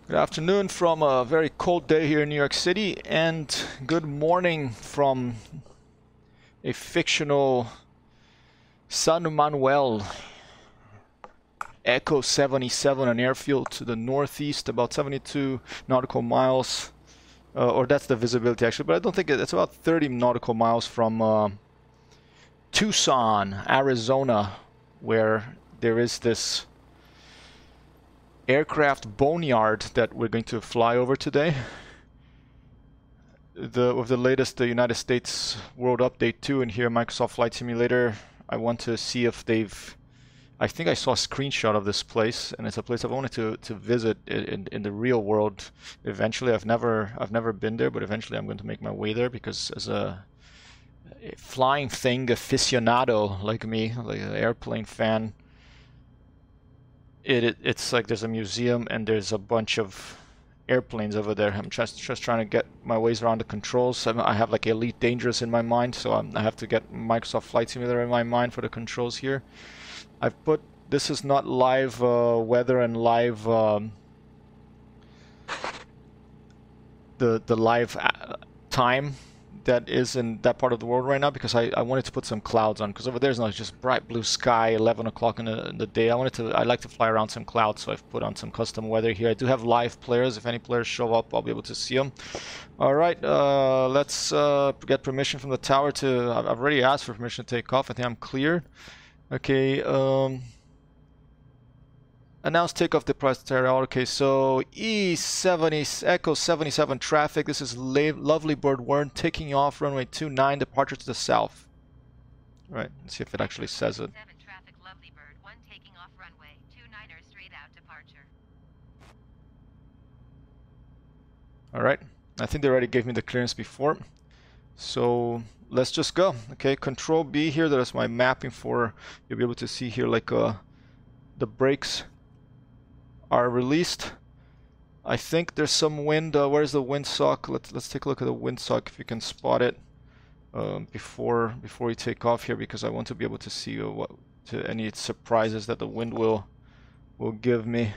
Good afternoon from a very cold day here in New York City, and good morning from a fictional San Manuel E77, an airfield to the northeast, about 72 nautical miles, or that's the visibility actually, but I don't think it's about 30 nautical miles from Tucson, Arizona, where there is this aircraft Boneyard that we're going to fly over today. With the latest United States World Update 2 in here, Microsoft Flight Simulator, I want to see if I think I saw a screenshot of this place, and it's a place I've wanted to visit in the real world eventually. I've never been there, but eventually I'm going to make my way there, because as a flying thing aficionado like me, like an airplane fan, it's like there's a museum and there's a bunch of airplanes over there. I'm just trying to get my ways around the controls. I have like Elite Dangerous in my mind, so I have to get Microsoft Flight Simulator in my mind for the controls here. I've put, this is not live weather and live the live time that is in that part of the world right now, because I wanted to put some clouds on, because over there's not just bright blue sky 11 o'clock in the day. I like to fly around some clouds, so I've put on some custom weather here. I do have live players. If any players show up, I'll be able to see them. Alright, let's get permission from the tower to... I've already asked for permission to take off. I think I'm cleared. Okay, announce takeoff depressed territorial. Okay, so E70 Echo 77 traffic. This is Lovely Bird 1 taking off runway 29, departure to the south. All right, let's see if it actually says it. 7 traffic, Lovely Bird 1 taking off runway 29er straight out departure. All right, I think they already gave me the clearance before, so let's just go. Okay, Control B here. That is my mapping for. You'll be able to see here like the brakes are released. I think there's some wind. Where's the windsock? Let's take a look at the windsock if you can spot it before we take off here, because I want to be able to see any surprises that the wind will give me.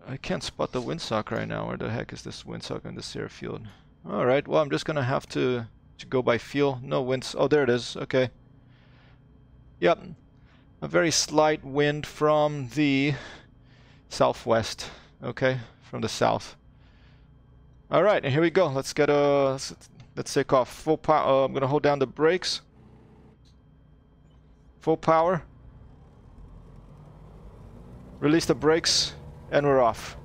I can't spot the windsock right now. Where the heck is this windsock on this airfield? All right. Well, I'm just gonna have to go by feel. No winds. Oh, there it is. Okay. Yep. A very slight wind from the southwest, okay, from the south. All right, and here we go. Let's get let's take off. Full power. I'm gonna hold down the brakes. Full power. Release the brakes, and we're off.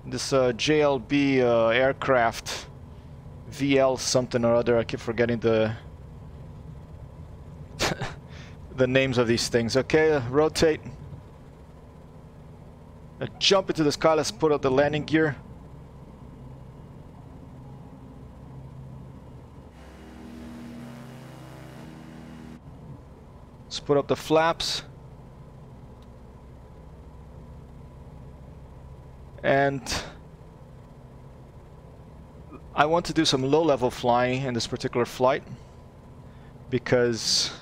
This JLB aircraft, VL something or other. I keep forgetting the the names of these things. Okay, rotate. Jump into the sky. Let's put out the landing gear. Let's put up the flaps. And I want to do some low-level flying in this particular flight, because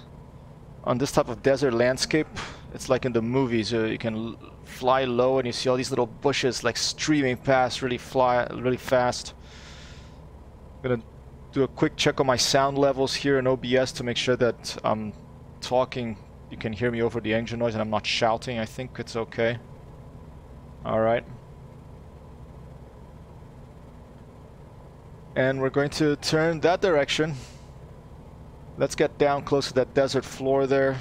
on this type of desert landscape, it's like in the movies. You can fly low and you see all these little bushes like streaming past really fast. I'm gonna do a quick check on my sound levels here in OBS to make sure that I'm talking, you can hear me over the engine noise and I'm not shouting. I think it's okay. Alright. And we're going to turn that direction. Let's get down close to that desert floor there.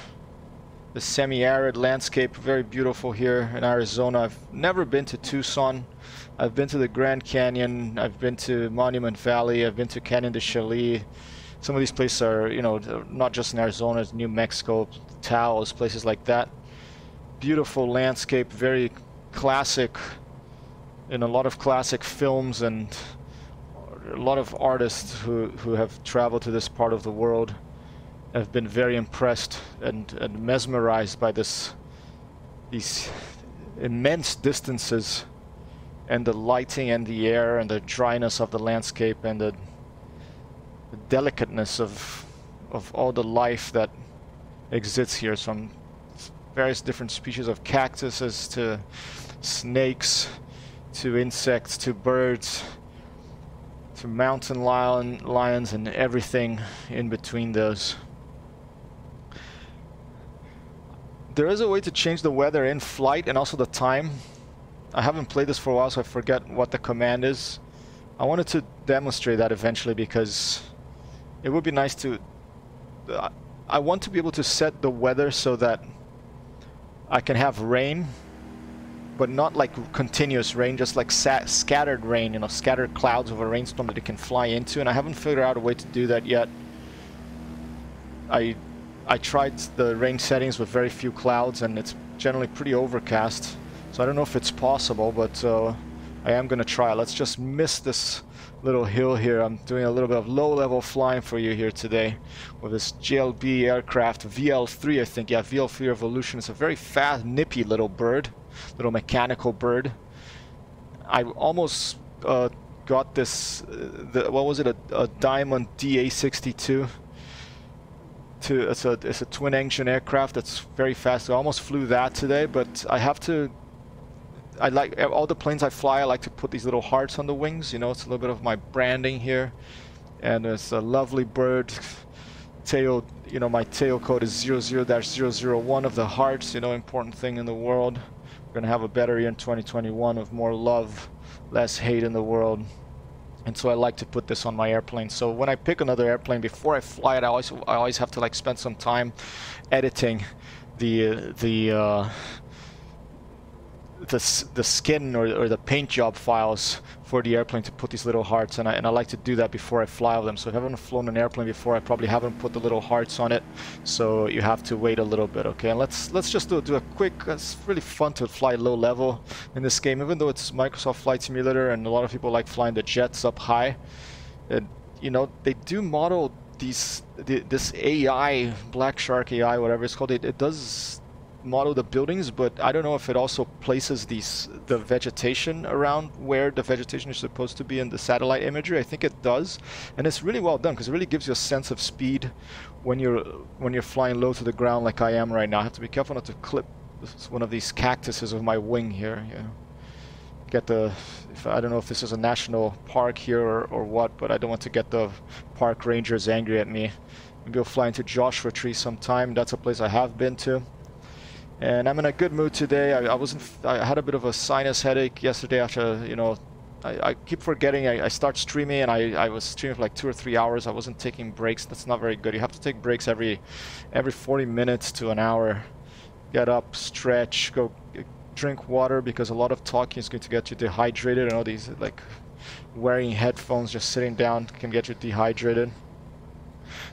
The semi-arid landscape, very beautiful here in Arizona. I've never been to Tucson. I've been to the Grand Canyon. I've been to Monument Valley. I've been to Canyon de Chelly. Some of these places are, you know, not just in Arizona, it's New Mexico, Taos, places like that. Beautiful landscape, very classic, in a lot of classic films, and a lot of artists who have traveled to this part of the world have been very impressed and mesmerized by these immense distances and the lighting and the air and the dryness of the landscape and the delicateness of all the life that exists here, from various different species of cactuses to snakes to insects to birds to mountain lions and everything in between those. There is a way to change the weather in flight and also the time. I haven't played this for a while, so I forget what the command is. I wanted to demonstrate that eventually because it would be nice to... I want to be able to set the weather so that I can have rain, but not like continuous rain, just like scattered rain, you know, scattered clouds of a rainstorm that it can fly into, and I haven't figured out a way to do that yet. I tried the rain settings with very few clouds, and it's generally pretty overcast, so I don't know if it's possible, but I am gonna try. Let's just miss this little hill here. I'm doing a little bit of low-level flying for you here today with this GLB aircraft, VL3 I think. Yeah, VL3 Revolution. It's a very fast, nippy little bird, little mechanical bird. I almost got this, what was it, a Diamond DA62. It's a twin-engine aircraft that's very fast. I almost flew that today, but I have to... I like all the planes I fly. I like to put these little hearts on the wings. You know, it's a little bit of my branding here. And it's a lovely bird. Tail, you know, my tail code is 00-001 of the hearts. You know, important thing in the world. We're gonna have a better year in 2021 with more love, less hate in the world. And so I like to put this on my airplane. So when I pick another airplane, before I fly it, I always have to like spend some time editing the skin or the paint job files for the airplane to put these little hearts, and I like to do that before I fly with them. So if I haven't flown an airplane before, I probably haven't put the little hearts on it, so you have to wait a little bit. Okay, and let's just do a quick... It's really fun to fly low level in this game, even though it's Microsoft Flight Simulator and a lot of people like flying the jets up high. And you know, they do model this AI, Black Shark AI, whatever it's called. It does model the buildings, but I don't know if it also places the vegetation around where the vegetation is supposed to be in the satellite imagery. I think it does, and it's really well done because it really gives you a sense of speed when you're flying low to the ground like I am right now. I have to be careful not to clip one of these cactuses with my wing here. You know, get the... I don't know if this is a national park here or what, but I don't want to get the park rangers angry at me. Maybe we'll fly into Joshua Tree sometime. That's a place I have been to. And I'm in a good mood today. I had a bit of a sinus headache yesterday after, you know, I keep forgetting I start streaming, and I was streaming for like 2 or 3 hours. I wasn't taking breaks. That's not very good. You have to take breaks every 40 minutes to an hour. Get up, stretch, go drink water, because a lot of talking is going to get you dehydrated, and all these, like, wearing headphones, just sitting down can get you dehydrated.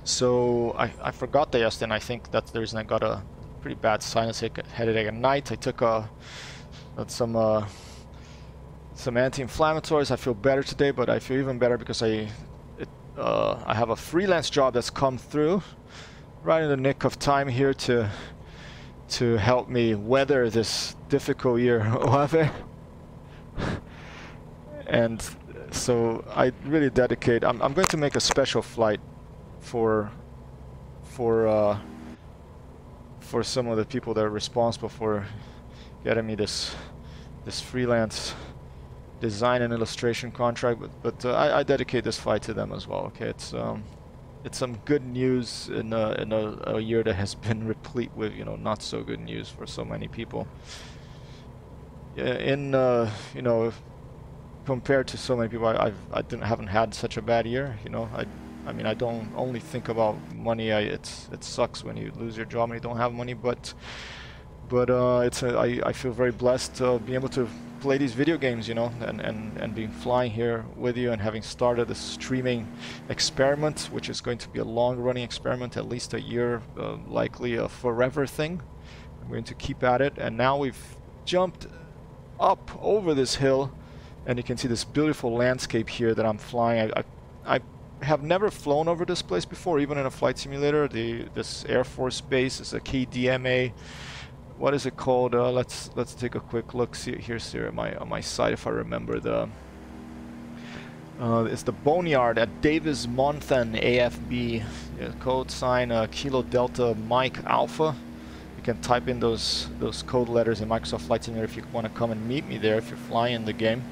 So I forgot that yesterday, and I think that's the reason I got a pretty bad sinus headache at night. I took some anti-inflammatories. I feel better today, but I feel even better because I have a freelance job that's come through right in the nick of time here to help me weather this difficult year. And so I really dedicate. I'm going to make a special flight for some of the people that are responsible for getting me this freelance design and illustration contract, but I dedicate this flight to them as well. Okay, it's some good news in a year that has been replete with, you know, not so good news for so many people. You know, compared to so many people, I haven't had such a bad year. You know, I mean, I don't only think about money. It sucks when you lose your job and you don't have money, but I feel very blessed being able to play these video games, you know, and being flying here with you and having started this streaming experiment, which is going to be a long-running experiment, at least a year, likely a forever thing. I'm going to keep at it, and now we've jumped up over this hill, and you can see this beautiful landscape here that I'm flying. I have never flown over this place before, even in a flight simulator. This Air Force base is a KDMA. What is it called? Let's take a quick look. Here's here on my side, if I remember the. It's the Boneyard at Davis Monthan AFB. Yeah, code sign Kilo Delta Mike Alpha. You can type in those code letters in Microsoft Flight Simulator if you want to come and meet me there if you're flying the game.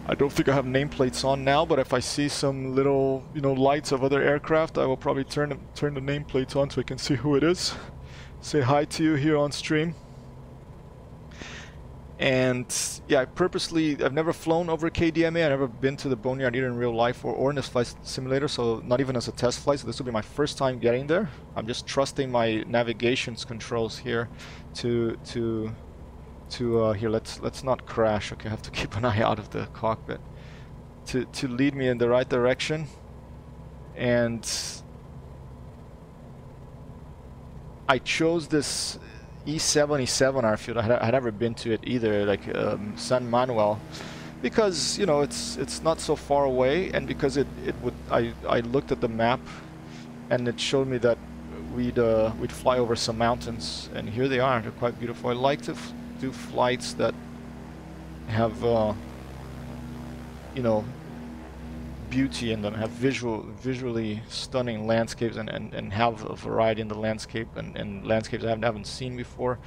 I don't think I have nameplates on now, but if I see some little, you know, lights of other aircraft, I will probably turn the nameplates on so I can see who it is. Say hi to you here on stream. And yeah, I've never flown over KDMA. I've never been to the Boneyard either in real life or in this flight simulator, so not even as a test flight. So this will be my first time getting there. I'm just trusting my navigation's controls here to here. Let's not crash. Okay, I have to keep an eye out of the cockpit to lead me in the right direction. And I chose this E77 airfield. I had never been to it either, like San Manuel, because you know it's not so far away, and because I looked at the map and it showed me that we'd fly over some mountains, and here they are. They're quite beautiful. I like to do flights that have you know, beauty in them, have visually stunning landscapes, and have a variety in the landscape and landscapes I haven't seen before.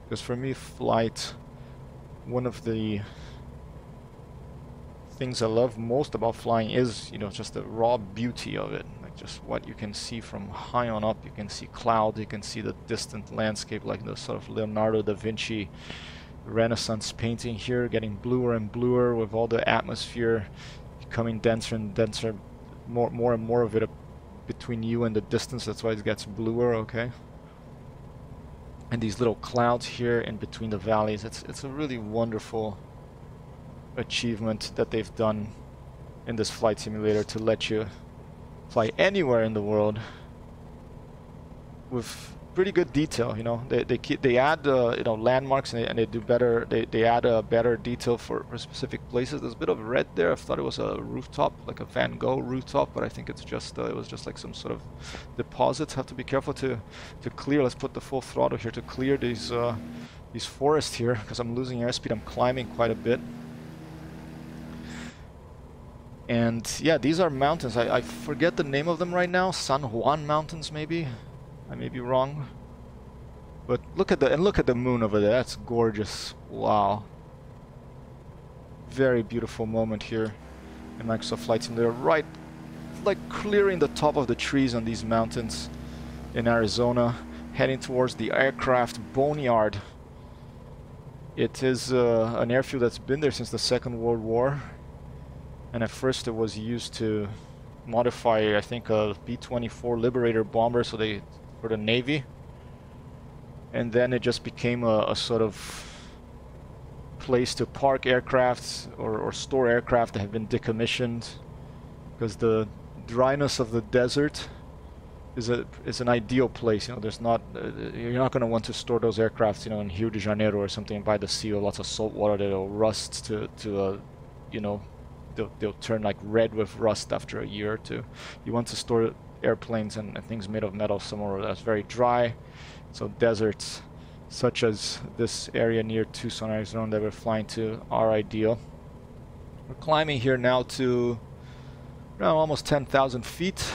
Because for me, flight, one of the things I love most about flying is, you know, just the raw beauty of it. Like just what you can see from high on up. You can see clouds, you can see the distant landscape, like the sort of Leonardo da Vinci Renaissance painting here, getting bluer and bluer with all the atmosphere becoming denser and denser, more and more of it between you and the distance. That's why it gets bluer. Okay, and these little clouds here in between the valleys. It's a really wonderful achievement that they've done in this flight simulator to let you fly anywhere in the world with pretty good detail. You know, they add you know, landmarks, and they do better. They add a better detail for specific places. There's a bit of red there. I thought it was a rooftop, like a Van Gogh rooftop, but I think it's just it was just like some sort of deposits. Have to be careful to clear. Let's put the full throttle here to clear these forests here, because I'm losing airspeed. I'm climbing quite a bit. And yeah, these are mountains. I forget the name of them right now. San Juan Mountains, maybe. I may be wrong, but look at the moon over there. That's gorgeous. Wow. Very beautiful moment here in Microsoft Flight Simulator. Right, like clearing the top of the trees on these mountains in Arizona, heading towards the aircraft Boneyard. It is an airfield that's been there since the Second World War, and at first it was used to modify, I think, a B-24 Liberator bomber, so for the Navy, and then it just became a sort of place to park aircraft or store aircraft that have been decommissioned, because the dryness of the desert is an ideal place. You know, there's not you're not going to want to store those aircraft, you know, in Rio de Janeiro or something by the sea with lots of salt water that'll rust to you know, they'll turn like red with rust after a year or two. You want to store airplanes and things made of metal somewhere that's very dry. So deserts such as this area near Tucson, Arizona that we're flying to are ideal. We're climbing here now to around almost 10,000 feet.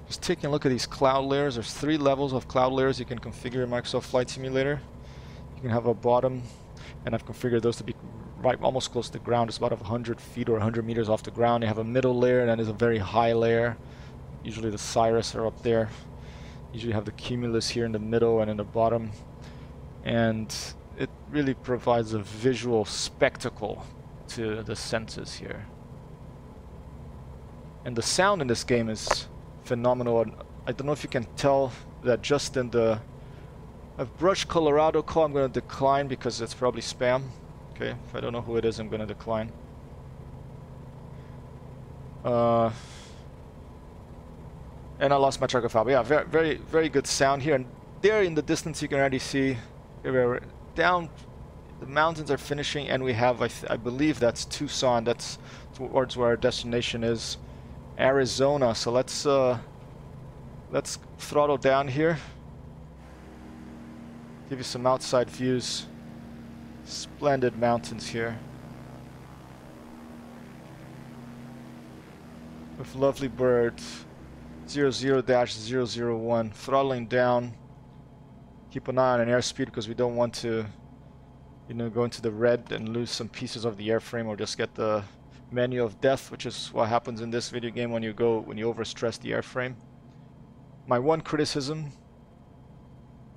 Just taking a look at these cloud layers. There's 3 levels of cloud layers you can configure in Microsoft Flight Simulator. You can have a bottom, and I've configured those to be right almost close to the ground. It's about 100 feet or 100 meters off the ground. You have a middle layer, and then there's a very high layer. Usually the Cirrus are up there. Usually have the Cumulus here in the middle and in the bottom. And it really provides a visual spectacle to the senses here. And the sound in this game is phenomenal. I don't know if you can tell that just in the... I've brushed Colorado call. I'm going to decline because it's probably spam. Okay, if I don't know who it is, I'm going to decline. And I lost my track of thought. But yeah, very, very good sound here. And there in the distance, you can already see we're down. The mountains are finishing, and we have, I believe that's Tucson. That's towards where our destination is, Arizona. So let's throttle down here. Give you some outside views. Splendid mountains here, with lovely birds. 00-001, throttling down Keep an eye on an airspeed because we don't want to, you know, go into the red and lose some pieces of the airframe or just get the menu of death, which is what happens in this video game when you overstress the airframe. My one criticism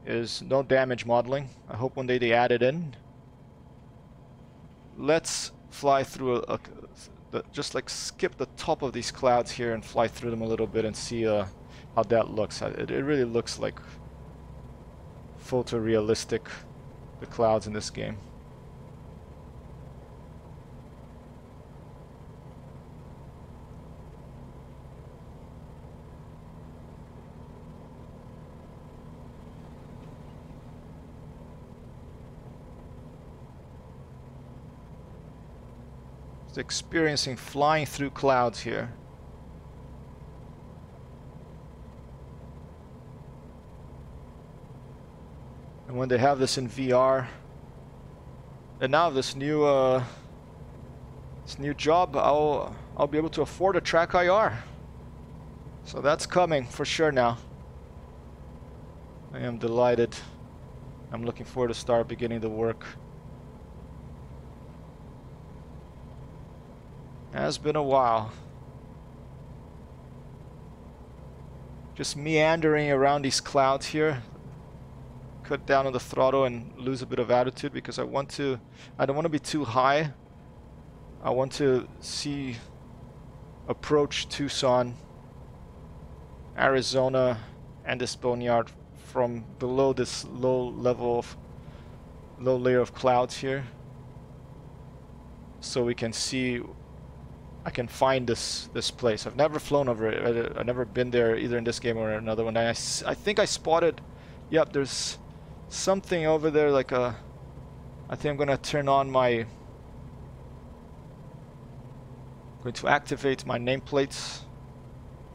is no damage modeling. I hope one day they add it in. Let's fly through just like skip the top of these clouds here and fly through them a little bit and see how that looks. It really looks like photorealistic, the clouds in this game. Just experiencing flying through clouds here. And when they have this in VR, and now this new job, I'll be able to afford a track IR. So that's coming for sure now. I am delighted. I'm looking forward to start beginning the work. Has been a while. Just meandering around these clouds here. Cut down on the throttle and lose a bit of altitude because I don't want to be too high. I want to approach Tucson, Arizona, and this Boneyard from below this low layer of clouds here, so we can see. I can find this place. I've never flown over it. I've never been there either in this game or another one. I think I spotted. Yep, there's something over there, like a. I think I'm gonna turn on my. Going to activate my nameplates.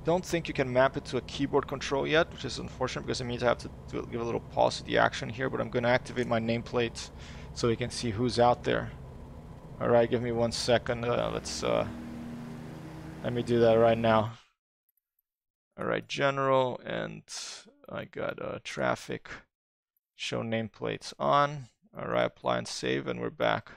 Don't think you can map it to a keyboard control yet, which is unfortunate because it means I have to give a little pause to the action here. But I'm gonna activate my nameplate so we can see who's out there. All right, give me 1 second. Let me do that right now. All right, general, and I got traffic. Show nameplates on. All right, apply and save, and we're back.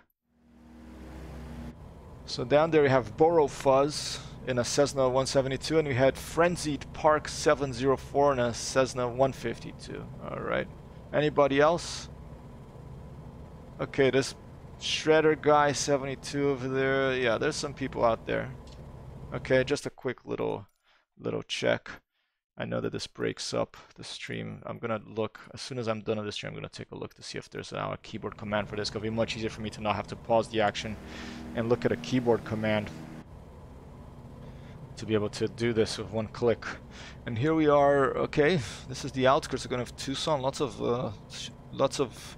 So down there we have Borough Fuzz in a Cessna 172, and we had Frenzied Park 704 in a Cessna 152. All right. Anybody else? Okay, this Shredder guy 72 over there. Yeah, there's some people out there. Okay, just a quick little check. I know that this breaks up the stream. I'm gonna look as soon as I'm done with this stream. I'm gonna take a look to see if there's now a keyboard command for this. It'll be much easier for me to not have to pause the action and look at a keyboard command to be able to do this with one click. And here we are. Okay, this is the outskirts of Tucson. Lots of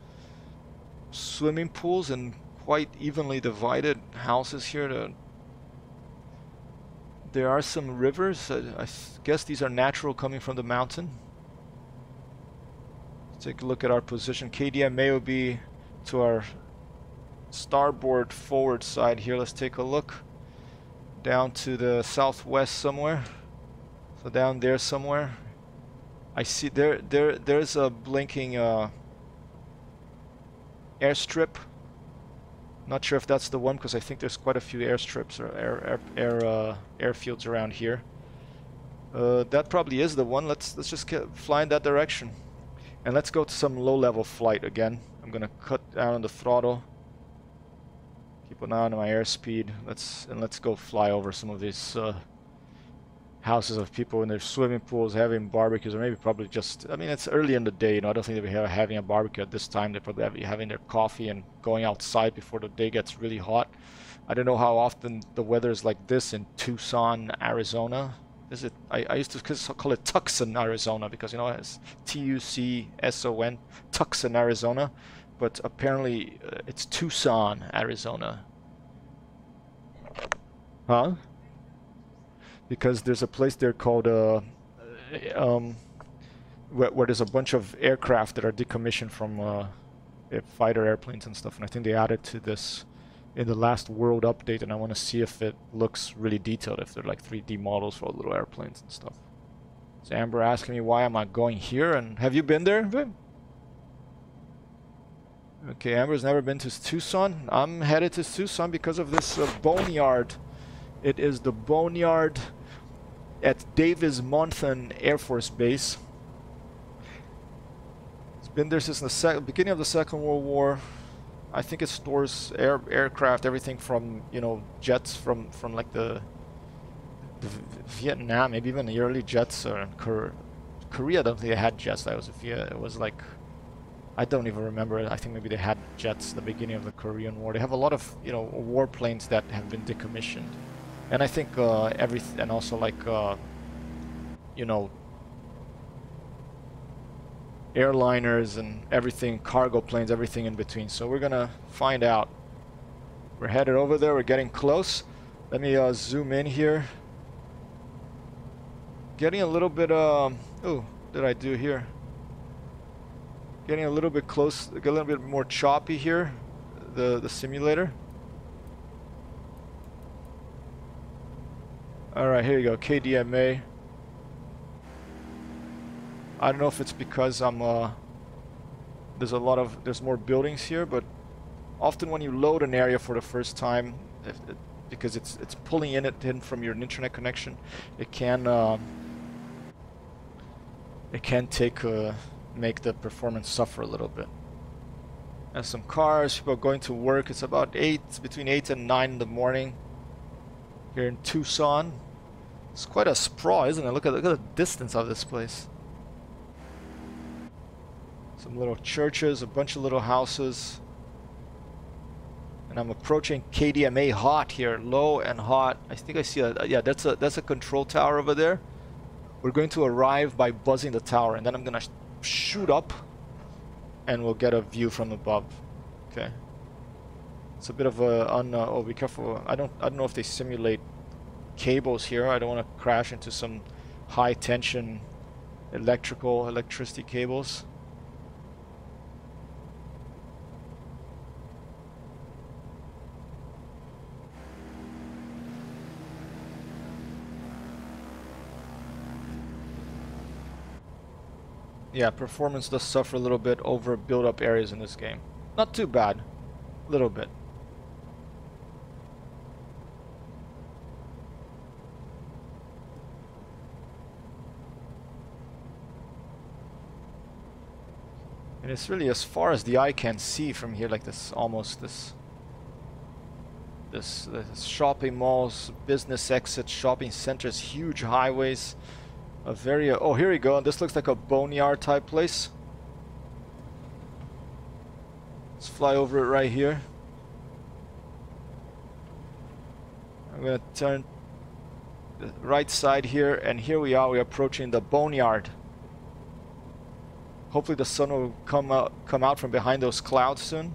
swimming pools and quite evenly divided houses here. There are some rivers. I guess these are natural coming from the mountain. Let's take a look at our position. KDMA will be to our starboard forward side here. Let's take a look. Down to the southwest somewhere. So down there somewhere. I see there's a blinking airstrip. Not sure if that's the one because I think there's quite a few airstrips or airfields around here. That probably is the one. Let's just fly in that direction, and let's go to some low-level flight again. I'm gonna cut down on the throttle. Keep an eye on my airspeed. Let's go fly over some of these houses of people in their swimming pools having barbecues, or maybe probably just, I mean, it's early in the day, you know, I don't think they'll be having a barbecue at this time. They're probably having their coffee and going outside before the day gets really hot. I don't know how often the weather is like this in Tucson, Arizona. Is it? I used to call it Tucson, Arizona, because, you know, it's Tucson, Tucson, Arizona, but apparently it's Tucson, Arizona. Huh? Because there's a place there called where there's a bunch of aircraft that are decommissioned from fighter airplanes and stuff, and I think they added to this in the last world update, and I want to see if it looks really detailed, if they're like 3D models for all little airplanes and stuff. So Amber asking me why am I going here, and have you been there, Vim? Okay, Amber's never been to Tucson. I'm headed to Tucson because of this Boneyard. It is the Boneyard at Davis Monthan Air Force Base. It's been there since the beginning of the Second World War. I think it stores aircraft, everything from, you know, jets from like the Vietnam, maybe even the early jets, or Korea. I don't think they had jets. That was it was like, I don't even remember. I think maybe they had jets at the beginning of the Korean War. They have a lot of, you know, warplanes that have been decommissioned, and I think and also like you know, airliners and everything, cargo planes, everything in between. So we're gonna find out. We're headed over there. We're getting close. Let me zoom in here. Getting a little bit oh, what did I do here? Getting a little bit close, a little bit more choppy here, the simulator. Alright, here you go, KDMA. I don't know if it's because I'm there's more buildings here, but often when you load an area for the first time, because it's pulling in from your internet connection, it can make the performance suffer a little bit. And some cars, people are going to work. It's about between 8 and 9 in the morning here in Tucson. It's quite a sprawl, isn't it? Look at the distance of this place. Some little churches, a bunch of little houses. And I'm approaching KDMA hot here, low and hot. I think I see yeah, that's a control tower over there. We're going to arrive by buzzing the tower, and then I'm gonna shoot up and we'll get a view from above. Okay, it's a bit of a oh, be careful. I don't know if they simulate cables here. I don't want to crash into some high tension electricity cables. Yeah, performance does suffer a little bit over build-up areas in this game. Not too bad, a little bit. And it's really as far as the eye can see from here, like this, almost this shopping malls, business exits, shopping centers, huge highways. A very oh, here we go. This looks like a Boneyard type place. Let's fly over it right here. I'm gonna turn the right side here, and here we are. We're approaching the Boneyard. Hopefully the sun will come out from behind those clouds soon.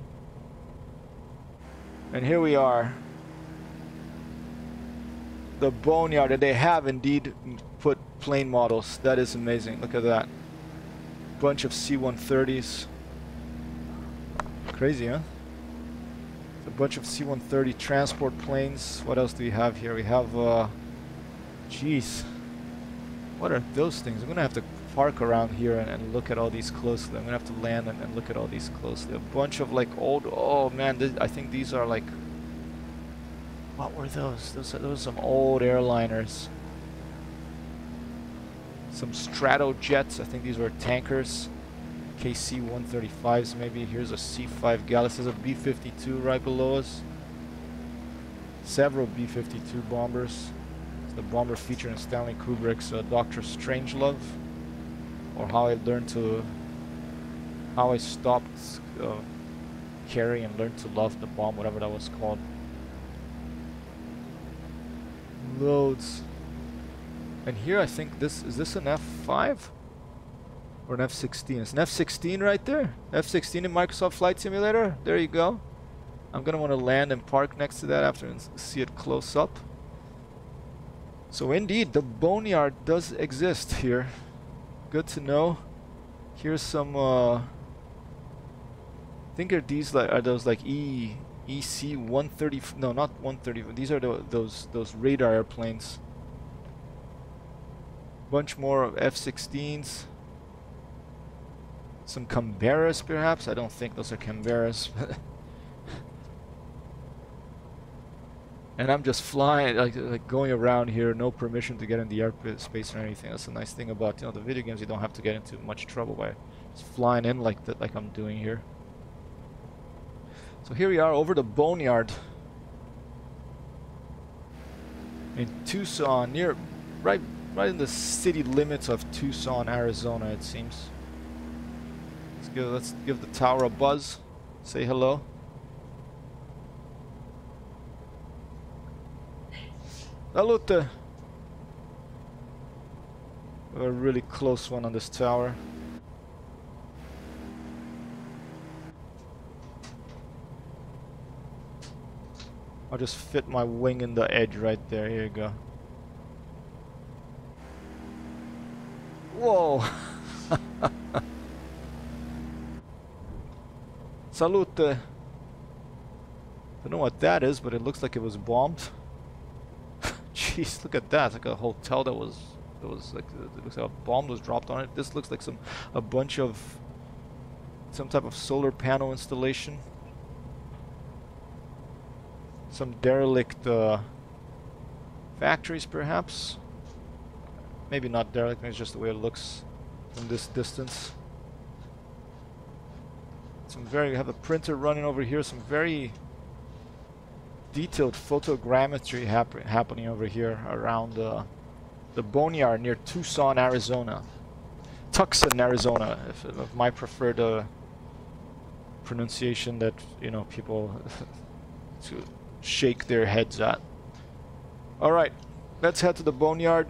And here we are. The Boneyard, and they have indeed put plane models. That is amazing. Look at that. Bunch of C-130s. Crazy, huh? A bunch of C-130 transport planes. What else do we have here? We have, jeez. What are those things? I'm gonna have to park around here and look at all these closely. I'm gonna have to land and look at all these closely. A bunch of like old, oh man, I think these are like, what were those? Those are some old airliners. Some Stratojets, I think these were tankers. KC-135s maybe. Here's a C-5 Galaxy. There's a B-52 right below us. Several B-52 bombers. It's the bomber featured in Stanley Kubrick's Dr. Strangelove. Or how I stopped carrying and learned to love the bomb, whatever that was called. Loads. And here I think is this an F5? Or an F-16? It's an F-16 right there. F-16 in Microsoft Flight Simulator. There you go. I'm gonna want to land and park next to that after and see it close up. So indeed, the Boneyard does exist here. Good to know. Here's some I think are those like EC-130, no, not 130, these are those radar airplanes. Bunch more of F-16s. Some Canberras, perhaps? I don't think those are Canberras. And I'm just flying, like going around here, no permission to get in the airspace or anything. That's a nice thing about, you know, the video games. You don't have to get into much trouble by just flying in like that, like I'm doing here. So here we are over the Boneyard in Tucson, near, right in the city limits of Tucson, Arizona, it seems. Let's give the tower a buzz. Say hello. Salute! A really close one on this tower. I'll just fit my wing in the edge right there. Here you go. Whoa! Salute! Don't know what that is, but it looks like it was bombed. Jeez, look at that! It's like a hotel that was like, it looks like a bomb was dropped on it. This looks like a bunch of some type of solar panel installation. Some derelict factories, perhaps. Maybe not derelict. Maybe it's just the way it looks from this distance. We have a printer running over here. Some very detailed photogrammetry happening over here around the Boneyard near Tucson, Arizona. Tucson, Arizona, if my preferred pronunciation that, you know, people to shake their heads at. All right, let's head to the Boneyard,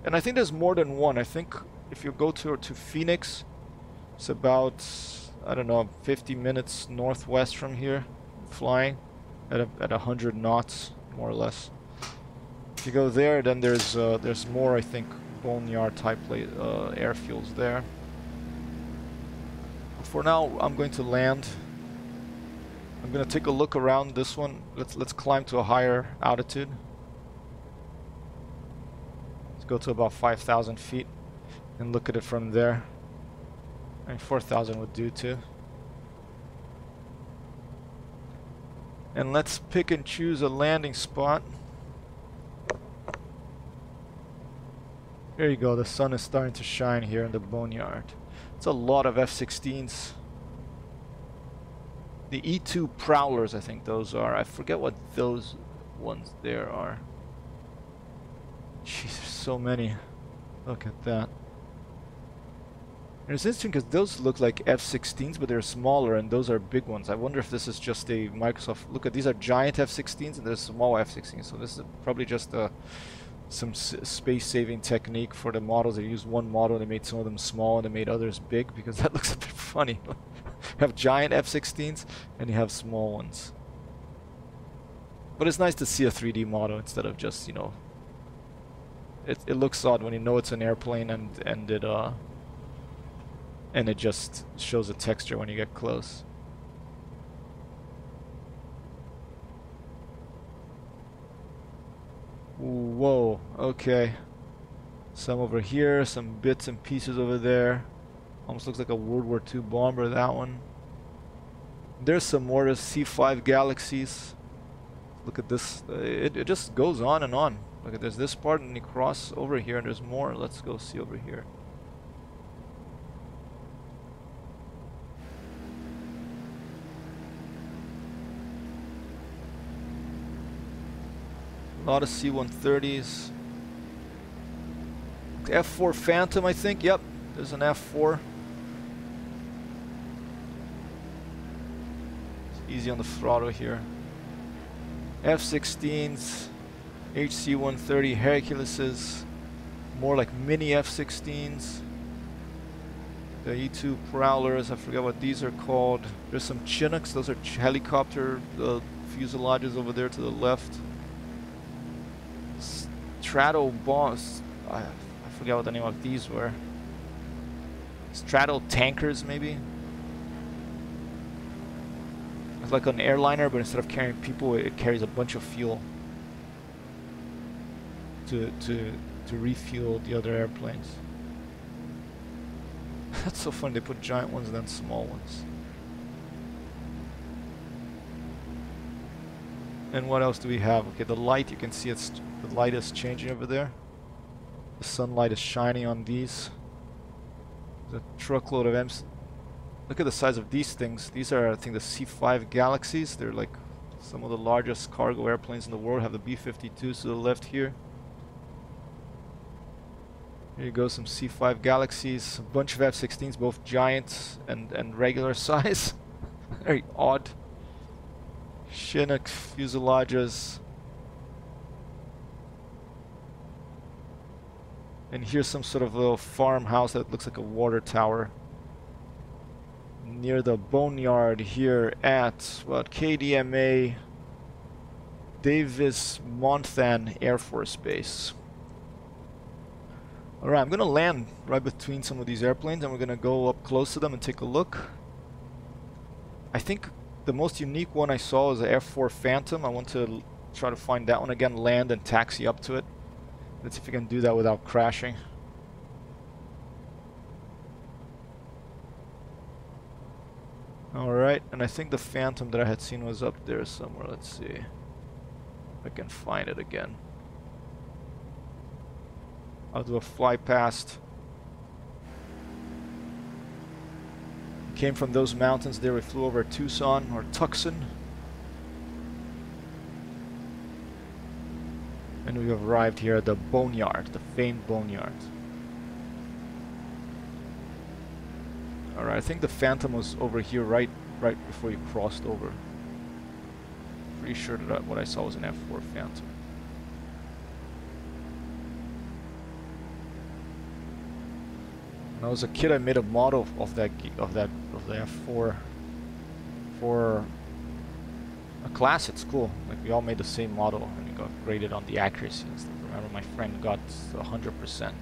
and I think there's more than one. I think if you go to Phoenix, it's about, I don't know, 50 minutes northwest from here, flying at 100 knots, more or less. If you go there, then there's more, I think, Boneyard type airfields there. For now, I'm going to land. I'm going to take a look around this one. Let's climb to a higher altitude. Let's go to about 5,000 feet and look at it from there. I mean, 4,000 would do too. And let's pick and choose a landing spot. There you go, the sun is starting to shine here in the Boneyard. It's a lot of F-16s. The E2 Prowlers, I think those are. I forget what those ones there are. Jeez, there's so many. Look at that. And it's interesting because those look like F-16s, but they're smaller, and those are big ones. I wonder if this is just a Microsoft... Look at these are giant F-16s, and there's small F-16s. So this is probably just some space-saving technique for the models. They used one model, they made some of them small, and they made others big, because that looks a bit funny. You have giant F-16s, and you have small ones. But it's nice to see a 3D model instead of just, you know... It looks odd when you know it's an airplane, and it just shows a texture when you get close. Whoa, okay. Some over here, some bits and pieces over there. Almost looks like a World War II bomber, that one. There's some more C5 Galaxies. Look at this. It just goes on and on. Look at there's this part, and you cross over here, and there's more. Let's go see over here. A lot of C-130s. F-4 Phantom, I think. Yep, there's an F-4. It's easy on the throttle here. F-16s, HC-130 Herculeses, more like mini F-16s. The E-2 Prowlers, I forget what these are called. There's some Chinooks, those are helicopter fuselages over there to the left. Strato bombs. I forget what the name of these were. Strato tankers, maybe. It's like an airliner, but instead of carrying people, it carries a bunch of fuel to refuel the other airplanes. That's so funny, they put giant ones and then small ones. And what else do we have? Okay, the light, you can see the light is changing over there. The sunlight is shining on these. There's a truckload of M's. Look at the size of these things. These are, I think, the C5 Galaxies. They're like some of the largest cargo airplanes in the world. Have the B-52s to the left here. Here you go, some C5 Galaxies. A bunch of F-16s, both giant and regular size. Very odd. Chinook fuselages. And here's some sort of little farmhouse that looks like a water tower near the Boneyard here at KDMA Davis Monthan Air Force Base. Alright, I'm gonna land right between some of these airplanes and we're gonna go up close to them and take a look. I think the most unique one I saw was the F4 Phantom. I want to try to find that one again, land and taxi up to it. Let's see if we can do that without crashing. Alright, and I think the Phantom that I had seen was up there somewhere. Let's see if I can find it again. I'll do a fly past. Came from those mountains there. We flew over Tucson or Tucson. And we have arrived here at the Boneyard, the famed Boneyard. Alright, I think the Phantom was over here right before you crossed over. Pretty sure that what I saw was an F4 Phantom. When I was a kid, I made a model of the F4 for a class at school. Like, we all made the same model and we got graded on the accuracy and stuff. I remember my friend got 100%.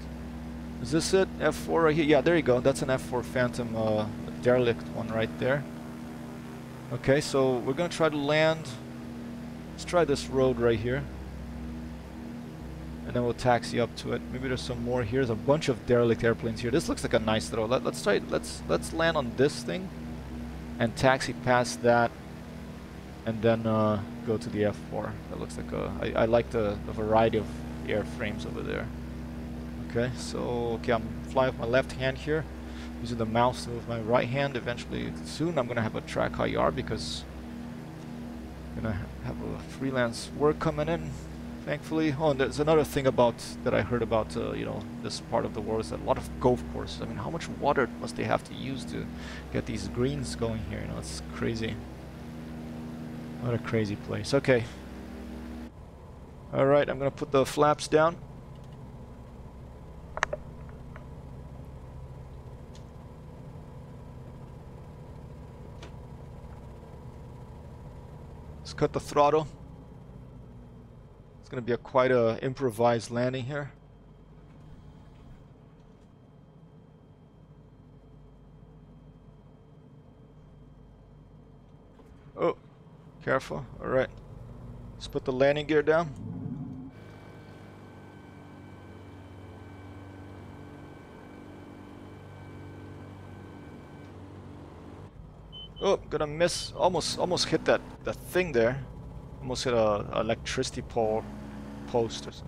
Is this it? F4 right here? Yeah, there you go. That's an F4 Phantom derelict one right there. Okay, so we're gonna try to land. Let's try this road right here. And then we'll taxi up to it. Maybe there's some more here. There's a bunch of derelict airplanes here. This looks like a nice throw. Let's try. Let's land on this thing and taxi past that, and then go to the F4. That looks like a. I like the variety of airframes over there. Okay, so I'm flying with my left hand here, using the mouse with my right hand. Eventually, soon I'm gonna have a track IR because I'm gonna have a freelance work coming in. Thankfully. Oh, and there's another thing that I heard about, you know, this part of the world is that a lot of golf courses. I mean, how much water must they have to use to get these greens going here? You know, it's crazy. What a crazy place. Okay. All right, I'm gonna put the flaps down. Let's cut the throttle. It's going to be quite a improvised landing here. Oh, careful. All right. Let's put the landing gear down. Oh, gonna miss. Almost hit that thing there. Almost hit a electricity post or something.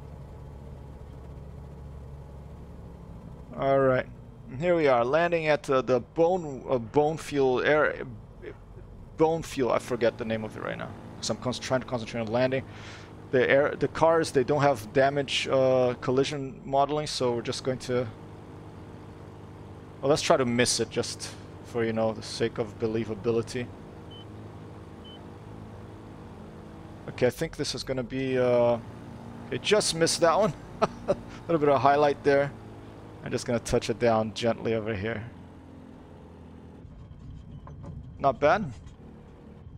All right, and here we are landing at the Bonefield air. Bonefield. I forget the name of it right now. So I'm trying to concentrate on landing. The cars, they don't have damage collision modeling, so we're just going to. Well, let's try to miss it just for, you know, the sake of believability. Okay, I think this is going to be, it just missed that one. A little bit of highlight there. I'm just going to touch it down gently over here. Not bad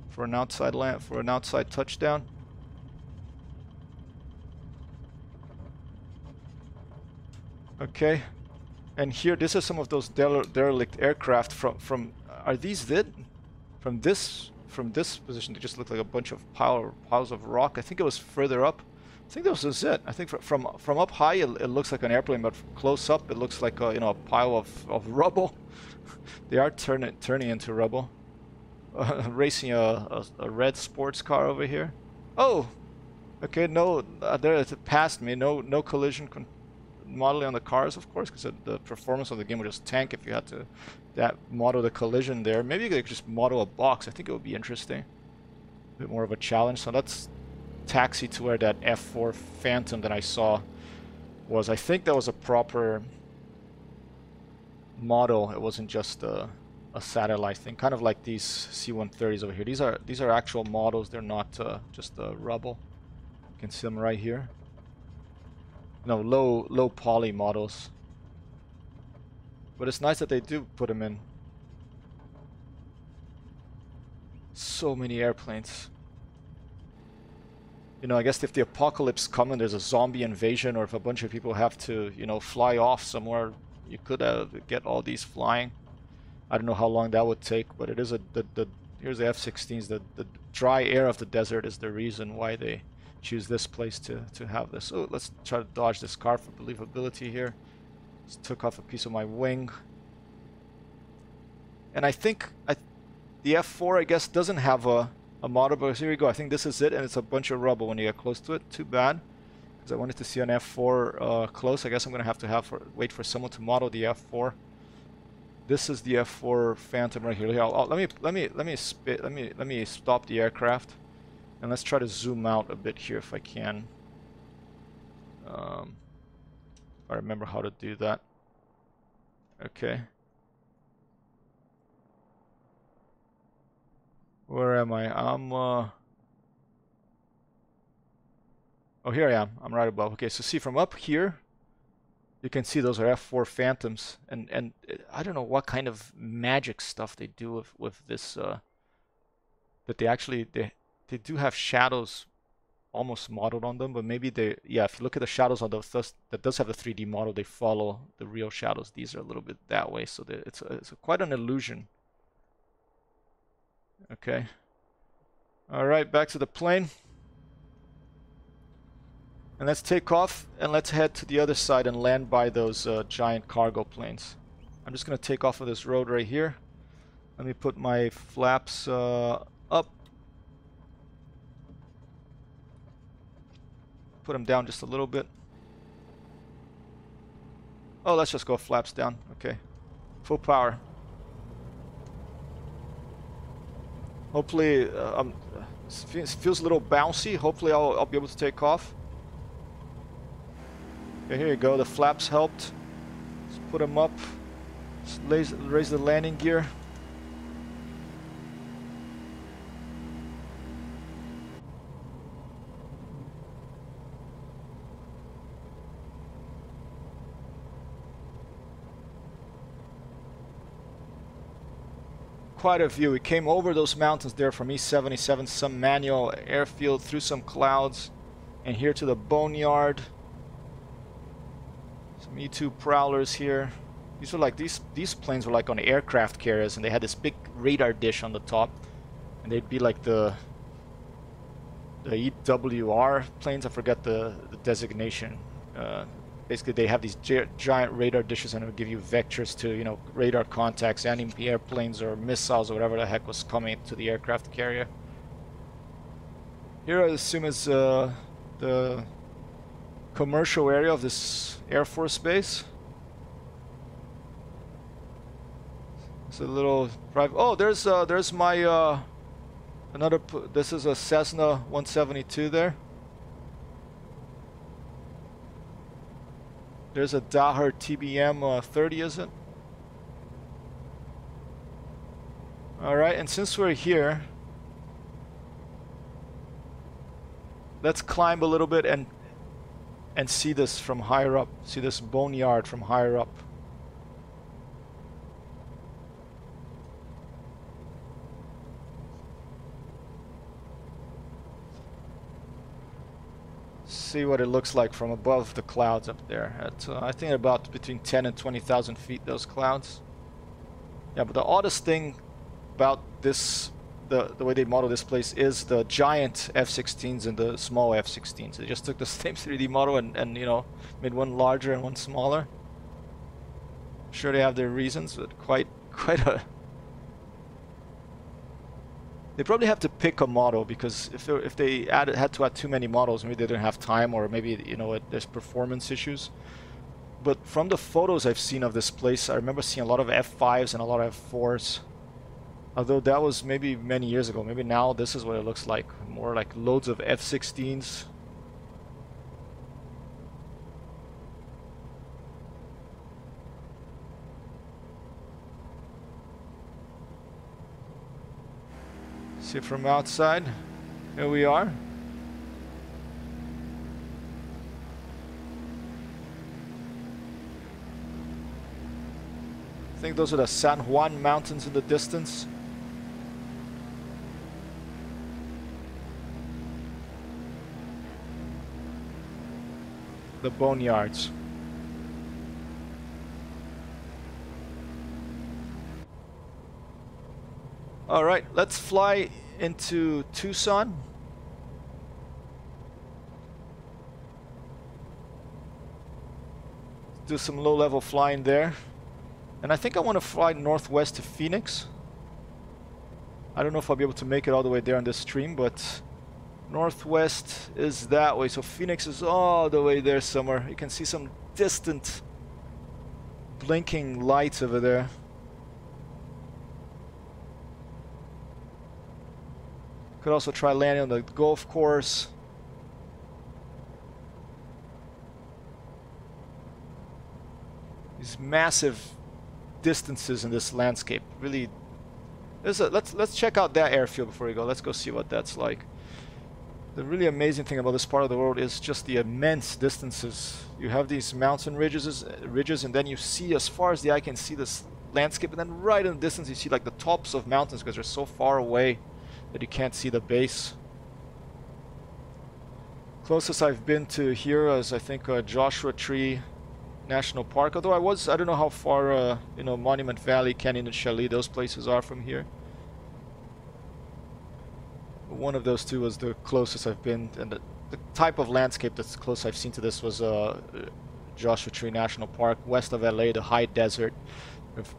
for an outside land, for an outside touchdown. Okay, and here, this is some of those derelict aircraft from are these it? From this position, they just look like a bunch of piles of rock. I think it was further up I think this is it. I think from up high it looks like an airplane, but from close up it looks like a, you know, a pile of rubble. They are turning into rubble. Racing a red sports car over here. Oh, okay. No, there it passed me. No collision modeling on the cars, of course, because the performance of the game would just tank if you had to model the collision there. Maybe you could just model a box. I think it would be interesting. A bit more of a challenge. So let's taxi to where that F4 Phantom that I saw was. I think that was a proper model. It wasn't just a satellite thing, kind of like these C-130s over here. These are actual models. They're not just rubble. You can see them right here. No, low poly models. But it's nice that they do put them in. So many airplanes. You know, I guess if the apocalypse comes and there's a zombie invasion, or if a bunch of people have to, you know, fly off somewhere, you could get all these flying. I don't know how long that would take, but it is here's the F-16s. The dry air of the desert is the reason why they choose this place to have this. Oh, let's try to dodge this car for believability here. Just took off a piece of my wing. And I think the F4, I guess, doesn't have a model, but here we go. I think this is it, and it's a bunch of rubble when you get close to it. Too bad, because I wanted to see an F4 close. I guess I'm gonna have to wait for someone to model the F4. This is the F4 Phantom right here. Let me stop the aircraft, and let's try to zoom out a bit here if I can. I remember how to do that. Okay. Where am I? Oh, here I am. I'm right above. Okay, so see from up here, you can see those are F4 Phantoms, and I don't know what kind of magic stuff they do with this. That they do have shadows almost modeled on them, but maybe yeah, if you look at the shadows on those that does have a 3D model, they follow the real shadows. These are a little bit that way, so it's quite an illusion. Okay. All right, back to the plane. And let's take off and let's head to the other side and land by those giant cargo planes. I'm just going to take off of this road right here. Let me put my flaps up. Put them down just a little bit. Oh, let's just go flaps down. Okay. Full power. Hopefully, it feels a little bouncy. Hopefully I'll be able to take off. Okay, here you go. The flaps helped. Let's put them up. Let's raise the landing gear. Quite a view. We came over those mountains there from E77, some manual airfield, through some clouds, and here to the Boneyard. Some E2 prowlers here. These were like these planes were like on aircraft carriers, and they had this big radar dish on the top, and they'd be like the EWR planes. I forget the designation. Basically, they have these giant radar dishes, and it would give you vectors to, you know, radar contacts, anti-airplanes or missiles or whatever the heck was coming to the aircraft carrier. Here, I assume, is the commercial area of this Air Force base. It's a little private. Oh, there's my another. This is a Cessna 172 there. There's a Daher TBM 30, is it? Alright, and since we're here, let's climb a little bit and see this from higher up. See this Boneyard from higher up. See what it looks like from above the clouds up there. At I think about between 10 and 20,000 feet, those clouds. Yeah, but the oddest thing about this the way they model this place is the giant F-16s and the small F-16s. They just took the same 3D model and you know, made one larger and one smaller. I'm sure they have their reasons, but quite a... They probably have to pick a model, because if they had to add too many models, maybe they didn't have time, or maybe, you know, there's performance issues. But from the photos I've seen of this place, I remember seeing a lot of F-5s and a lot of F-4s. Although that was maybe many years ago. Maybe now this is what it looks like. More like loads of F-16s. See from outside. Here we are. I think those are the San Juan Mountains in the distance. The Boneyards. All right, let's fly into Tucson. Do some low-level flying there. And I think I want to fly northwest to Phoenix. I don't know if I'll be able to make it all the way there on this stream, but northwest is that way. So Phoenix is all the way there somewhere. You can see some distant blinking lights over there. Could also try landing on the golf course. These massive distances in this landscape. Really, let's check out that airfield before we go. Let's go see what that's like. The really amazing thing about this part of the world is just the immense distances. You have these mountain ridges, and then you see as far as the eye can see this landscape, and then right in the distance you see like the tops of mountains, because they're so far away that you can't see the base. Closest I've been to here is, I think, Joshua Tree National Park. Although I don't know how far, you know, Monument Valley, Canyon and Chalet, those places are from here. One of those two was the closest I've been, and the type of landscape that's close I've seen to this was Joshua Tree National Park, west of LA, the high desert. With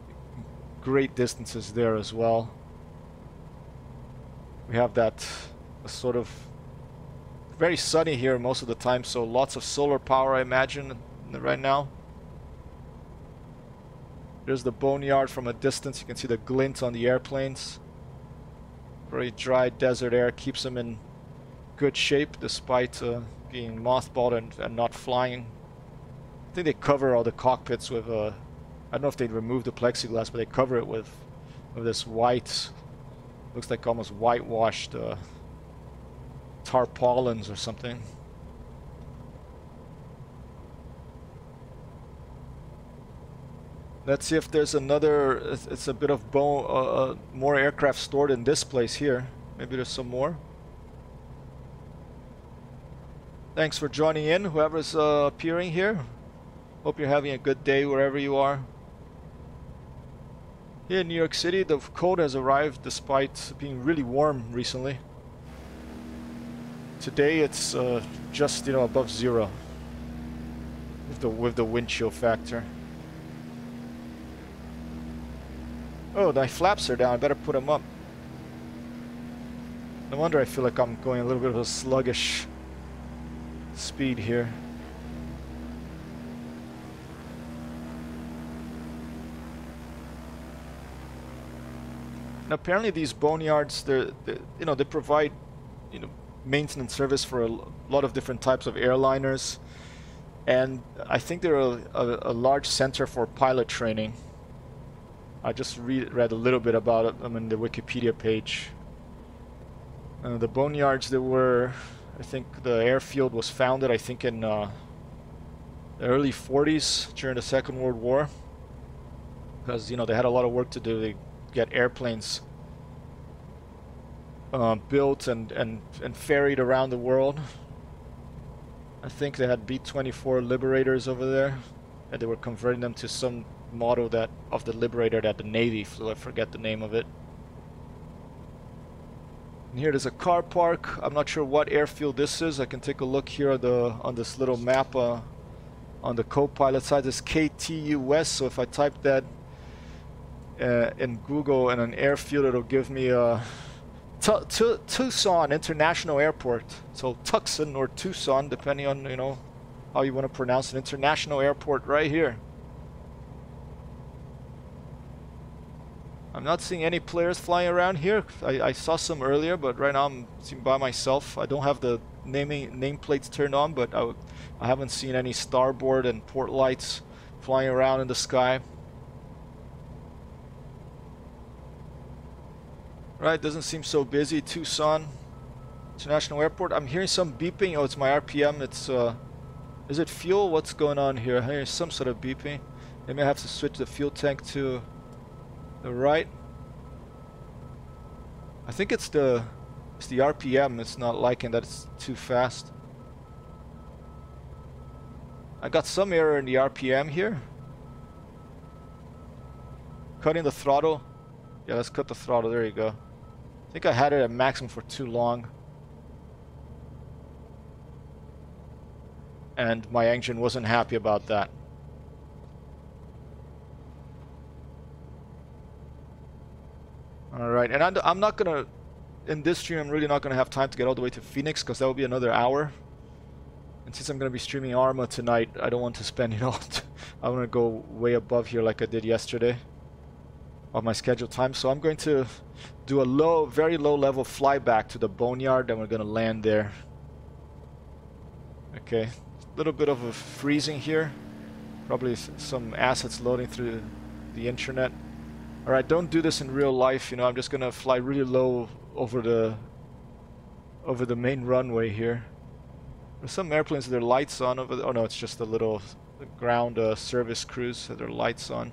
great distances there as well. We have that sort of very sunny here most of the time, so lots of solar power, I imagine, right now. There's the Boneyard from a distance. You can see the glint on the airplanes. Very dry desert air keeps them in good shape despite being mothballed and not flying. I think they cover all the cockpits with I don't know if they'd remove the plexiglass, but they cover it with this white, looks like almost whitewashed tarpaulins or something. Let's see if there's another. It's a bit of more aircraft stored in this place here. Maybe there's some more. Thanks for joining in, whoever's appearing here. Hope you're having a good day wherever you are. Here in New York City, the cold has arrived despite being really warm recently. Today it's just, you know, above zero with the wind chill factor. Oh, my flaps are down. I better put them up. No wonder I feel like I'm going a little bit of a sluggish speed here. And apparently these Boneyards, they provide, you know, maintenance service for a lot of different types of airliners, and I think they're a large center for pilot training. I just read a little bit about it. I'm in the Wikipedia page. The Boneyards, I think the airfield was founded, I think, in the early 40s during the Second World War, because, you know, they had a lot of work to do. They get airplanes built and ferried around the world. I think they had B-24 Liberators over there, and they were converting them to some model of the Liberator that the Navy flew. I forget the name of it. And here there's a car park. I'm not sure what airfield this is. I can take a look here on this little map on the co-pilot side. It's KTUS, so if I type that in Google and an airfield, it'll give me Tucson International Airport. So Tucson or Tucson, depending on, you know, how you want to pronounce it. International Airport right here. I'm not seeing any players flying around here. I saw some earlier, but right now I'm sitting by myself. I don't have the nameplates turned on, but I haven't seen any starboard and port lights flying around in the sky. Right, doesn't seem so busy. Tucson International Airport. I'm hearing some beeping. Oh, it's my RPM. It's is it fuel? What's going on here? I hear some sort of beeping. I may have to switch the fuel tank to the right. I think it's the RPM. It's not liking that it's too fast. I got some error in the RPM here. Cutting the throttle. Yeah, let's cut the throttle. There you go. I think I had it at maximum for too long. And my engine wasn't happy about that. Alright, and I'm not gonna, in this stream, I'm really not gonna have time to get all the way to Phoenix, because that will be another hour. And since I'm gonna be streaming Arma tonight, I don't want to spend, you know, I want to go way above here like I did yesterday of my scheduled time. So I'm going to do a very low level flyback to the Boneyard, and we're gonna land there. Okay, a little bit of a freezing here. Probably some assets loading through the internet. Alright, don't do this in real life, you know, I'm just gonna fly really low over the main runway here. There's some airplanes with their lights on over there. Oh no, it's just a little ground service cruise with their lights on.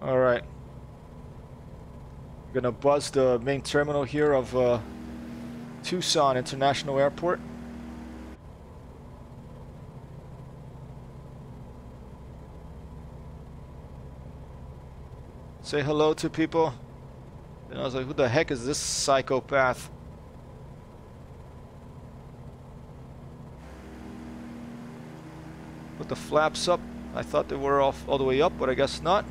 Alright. I'm gonna buzz the main terminal here of Tucson International Airport. Say hello to people. And I was like, who the heck is this psychopath? Put the flaps up. I thought they were all the way up, but I guess not.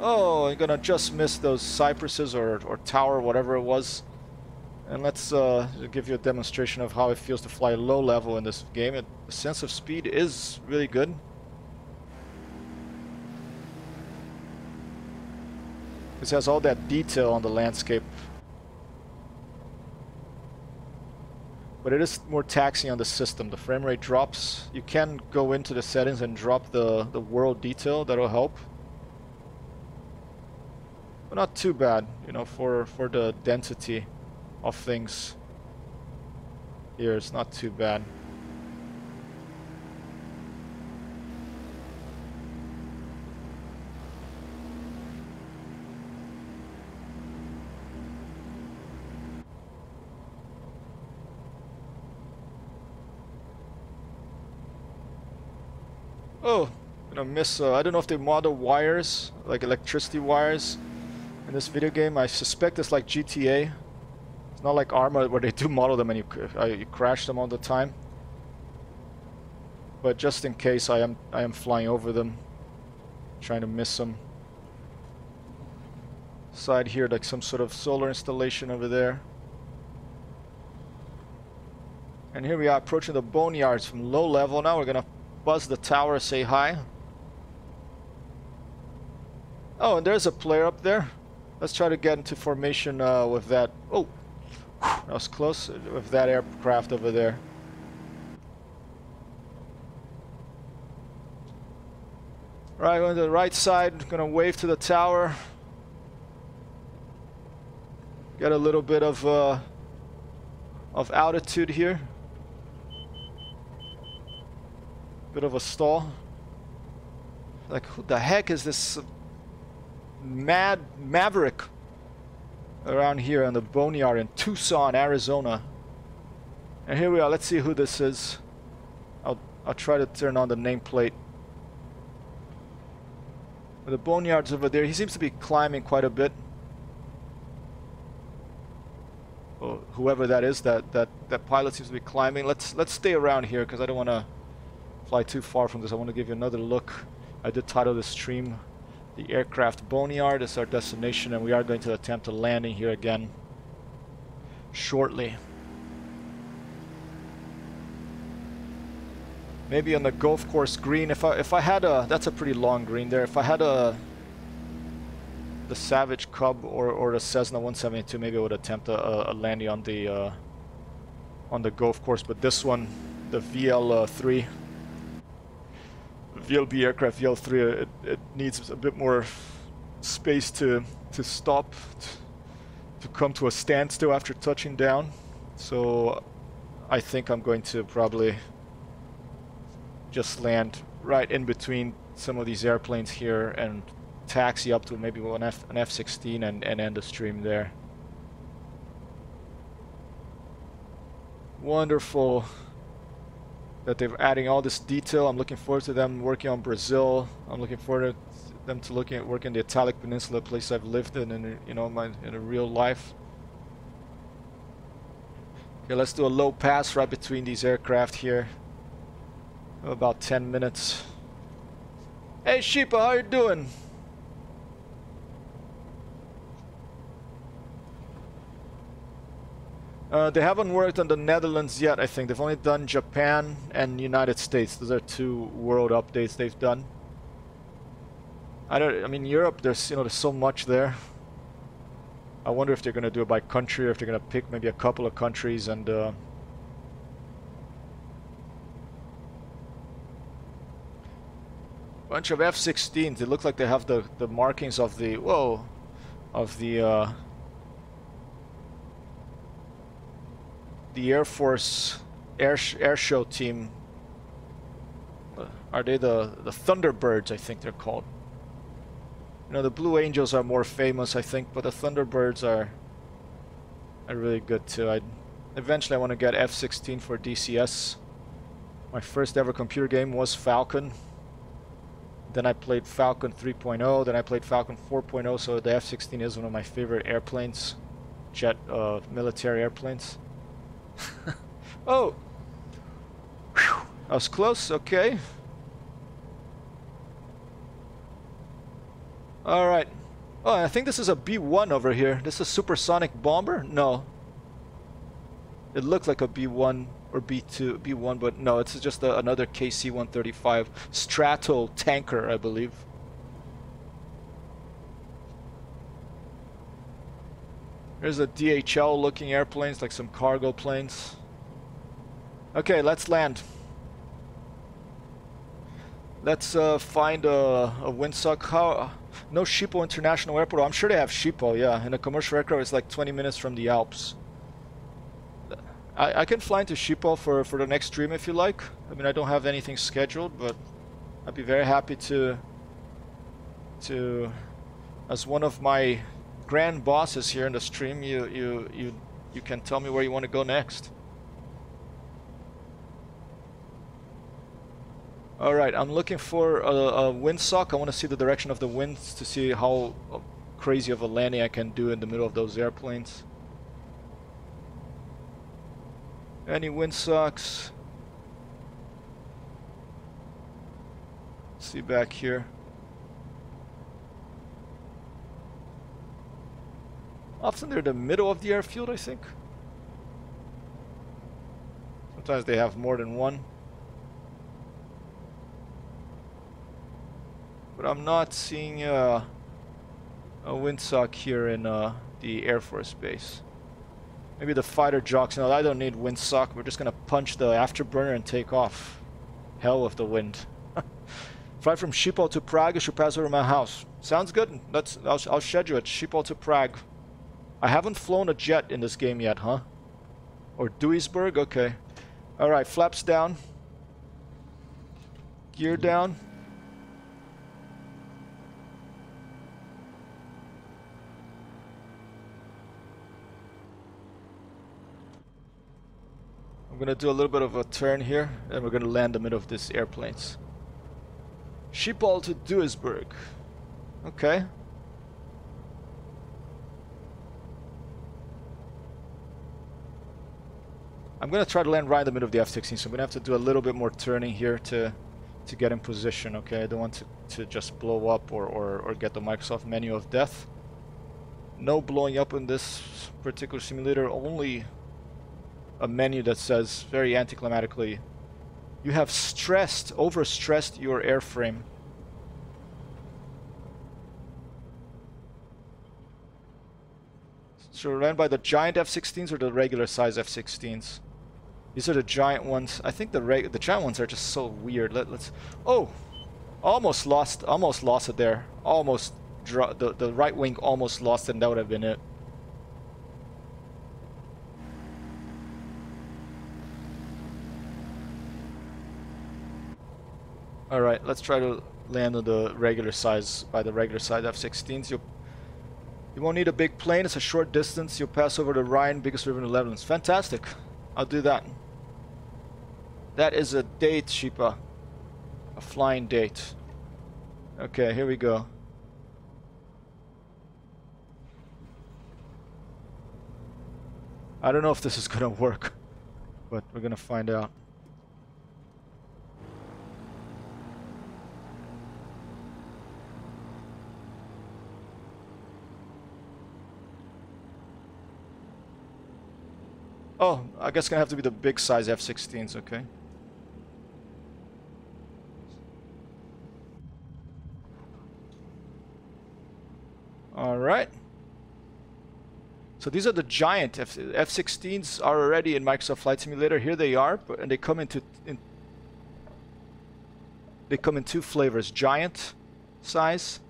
Oh, I'm gonna just miss those cypresses or tower, whatever it was. And let's give you a demonstration of how it feels to fly low level in this game. The sense of speed is really good. This has all that detail on the landscape. But it is more taxing on the system. The frame rate drops. You can go into the settings and drop the world detail. That'll help. But not too bad, you know, for the density of things. Here, it's not too bad. Oh, gonna miss. I don't know if they model wires, like electricity wires, in this video game. I suspect it's like GTA. It's not like Arma where they do model them and you crash them all the time. But just in case, I am flying over them, trying to miss them. Side here, like some sort of solar installation over there. And here we are approaching the Boneyards from low level. Now we're gonna buzz the tower, say hi. Oh, and there's a player up there. Let's try to get into formation with that. Oh, that was close. With that aircraft over there. Right, on the right side, gonna wave to the tower. Get a little bit of altitude here. Bit of a stall. Like, who the heck is this mad maverick around here on the Boneyard in Tucson, Arizona? And here we are. Let's see who this is. I'll try to turn on the nameplate. The Boneyard's over there. He seems to be climbing quite a bit. Well, whoever that is, that pilot seems to be climbing. Let's stay around here because I don't want to fly too far from this. I want to give you another look. I did title this stream the aircraft Boneyard is our destination, and we are going to attempt a landing here again shortly. Maybe on the golf course green. If I had a, that's a pretty long green there. If I had the Savage Cub or the Cessna 172, maybe I would attempt a landing on the golf course. But this one, the VL3, VLB aircraft VL3, it needs a bit more space to stop, to come to a standstill after touching down. So I think I'm going to probably just land right in between some of these airplanes here and taxi up to maybe an F-16 and end the stream there. Wonderful that they're adding all this detail. I'm looking forward to them working on Brazil. I'm looking forward to them to working the Italic Peninsula, a place I've lived in in a real life. Okay, let's do a low pass right between these aircraft here. About 10 minutes. Hey Sheepa, how you doing? They haven't worked on the Netherlands yet, I think. They've only done Japan and United States. Those are 2 world updates they've done. I mean, Europe, there's so much there. I wonder if they're going to do it by country, or if they're going to pick maybe a couple of countries and bunch of F-16s. They look like they have the markings of the Air Force air show team. Are they the Thunderbirds? I think they're called. The Blue Angels are more famous, I think, but the Thunderbirds are really good too. Eventually I want to get F-16 for DCS. My first ever computer game was Falcon. Then I played Falcon 3.0, then I played Falcon 4.0, so the F-16 is one of my favorite airplanes. Military airplanes. Oh! Whew. I was close, okay. Alright. Oh, I think this is a B-1 over here. This is a supersonic bomber? No. It looks like a B-1 or B2, B-1, but no, it's just another KC-135 Strato tanker, I believe. There's a DHL looking airplanes, like some cargo planes. Okay, let's land. Let's find a windsock. No Schiphol International Airport. I'm sure they have Schiphol, yeah. In a commercial aircraft, it's like 20 minutes from the Alps. I can fly into Schiphol for the next stream if you like. I mean, I don't have anything scheduled, but I'd be very happy to as one of my grand bosses here in the stream, you can tell me where you want to go next. Alright, I'm looking for a windsock. I want to see the direction of the winds to see how crazy of a landing I can do in the middle of those airplanes. Any windsocks? See back here. Often they're in the middle of the airfield, I think. Sometimes they have more than one. But I'm not seeing a windsock here in the Air Force Base. Maybe the fighter jocks. No, I don't need windsock. We're just gonna punch the afterburner and take off. Hell with the wind. Fly from Schiphol to Prague. You should pass over my house. Sounds good. I'll schedule it. Schiphol to Prague. I haven't flown a jet in this game yet, huh? Or Duisburg? Okay. Alright, flaps down. Gear down. I'm gonna do a little bit of a turn here, and we're gonna land in the middle of these airplanes. Schiphol to Duisburg. Okay. I'm gonna try to land right in the middle of the F-16, so I'm gonna have to do a little bit more turning here to get in position, okay? I don't want to just blow up or get the Microsoft menu of death. No blowing up in this particular simulator, only a menu that says very anticlimactically, you have overstressed your airframe. So ran by the giant F-16s or the regular size F-16s? These are the giant ones. I think the giant ones are just so weird. Let's. Oh, almost lost it there. Almost the right wing almost lost it, and that would have been it. All right, let's try to land on the regular size F-16s. You won't need a big plane. It's a short distance. You'll pass over the Rhine, biggest river in the Netherlands. Fantastic. I'll do that. That is a date, Sheepa. A flying date. Okay, here we go. I don't know if this is gonna work, but we're gonna find out. Oh, I guess it's gonna have to be the big size F-16s, okay. Alright. So these are the giant F-16s are already in Microsoft Flight Simulator. Here they are, and they come in two flavors: giant size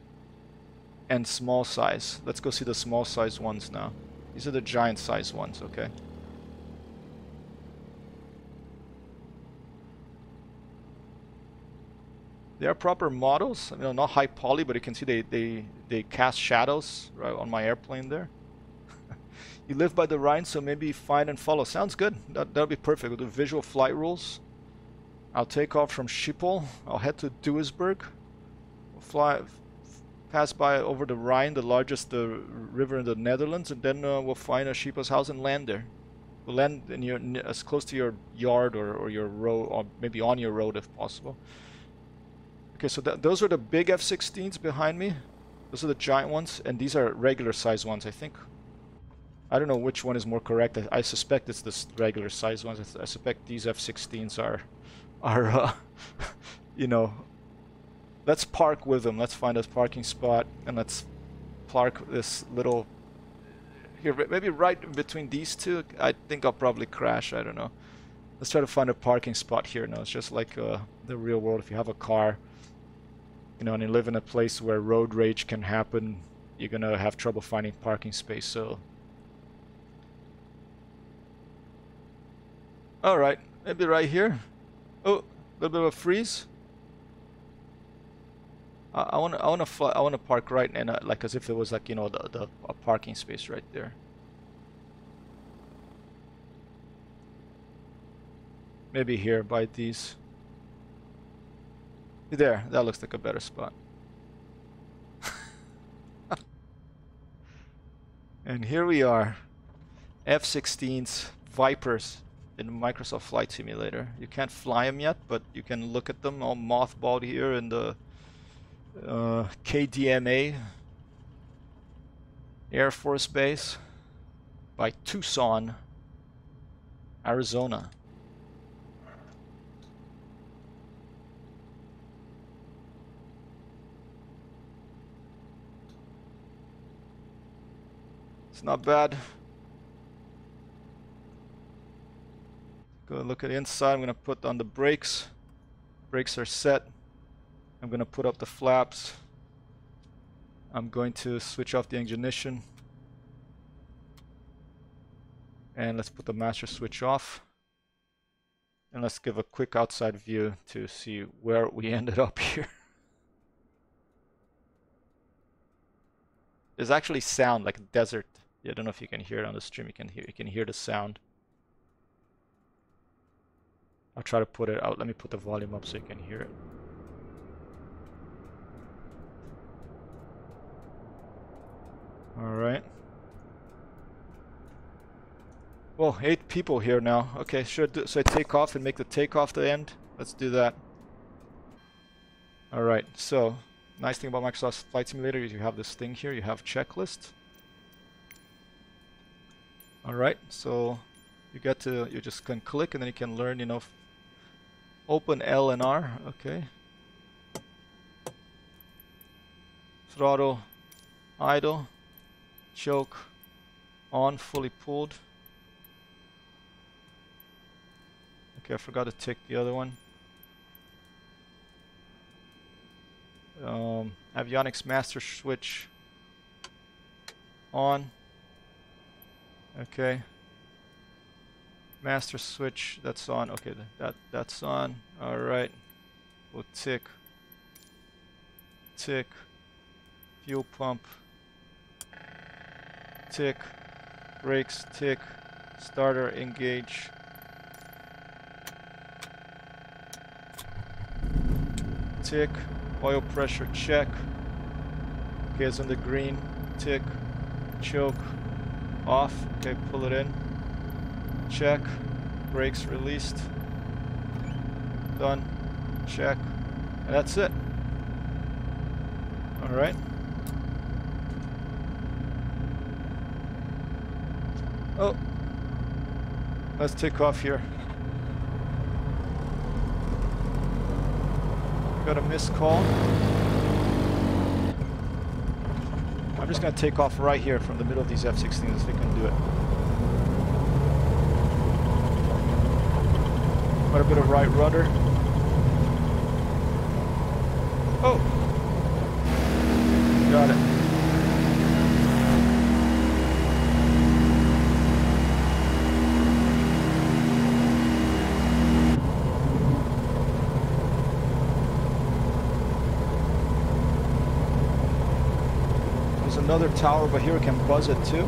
and small size. Let's go see the small size ones now. These are the giant size ones, okay. They are proper models. I mean, not high poly, but you can see they cast shadows right on my airplane there. You live by the Rhine, so maybe find and follow. Sounds good. That'll be perfect. We'll do visual flight rules. I'll take off from Schiphol. I'll head to Duisburg. We'll pass by over the Rhine, the largest river in the Netherlands, and then we'll find a Schiphol's house and land there. We'll land in as close to your yard or your road, or maybe on your road if possible. Okay, so those are the big F-16s behind me. Those are the giant ones, and these are regular size ones, I think. I don't know which one is more correct. I suspect it's the regular size ones. I suspect these F-16s are you know, let's park with them. Let's find a parking spot, and let's park this little here, maybe right in between these two. I think I'll probably crash. I don't know. Let's try to find a parking spot here. No, it's just like the real world. If you have a car, you know, and you live in a place where road rage can happen, you're gonna have trouble finding parking space. So, all right, maybe right here. Oh, a little bit of a freeze. I want to park right in like as if it was like, you know, a parking space right there. Maybe here by these. There, that looks like a better spot. And here we are, F-16s, Vipers in Microsoft Flight Simulator. You can't fly them yet, but you can look at them all mothballed here in the KDMA Air Force Base by Tucson, Arizona. It's not bad. Go look at the inside. I'm gonna put on the brakes. Brakes are set. I'm gonna put up the flaps. I'm going to switch off the ignition. And let's put the master switch off. And let's give a quick outside view to see where we ended up here. There's actually sound like a desert. Yeah, I don't know if you can hear it on the stream. You can hear the sound. I'll try to put it out. Let me put the volume up so you can hear it. Alright. Well, 8 people here now. Okay, should I take off and make the takeoff the end? Let's do that. Alright, so nice thing about Microsoft Flight Simulator is you have this thing here, you have checklist. Alright, so you just can click and then you can learn, you know, open L and R, okay. Throttle, idle, choke, on, fully pulled. Okay, I forgot to tick the other one. Avionics master switch on. Okay. Master switch, that's on. Okay, that's on. All right. We'll tick. Tick. Fuel pump. Tick. Brakes, tick. Starter, engage. Tick. Oil pressure, check. Okay, it's on the green. Tick. Choke. Off. Okay, pull it in. Check. Brakes released. Done. Check. And that's it. Alright. Oh. Let's take off here. Got a missed call. I'm just going to take off right here from the middle of these F-16s if we can do it. Quite a bit of right rudder. Oh! Got it. Another tower, but here we can buzz it too.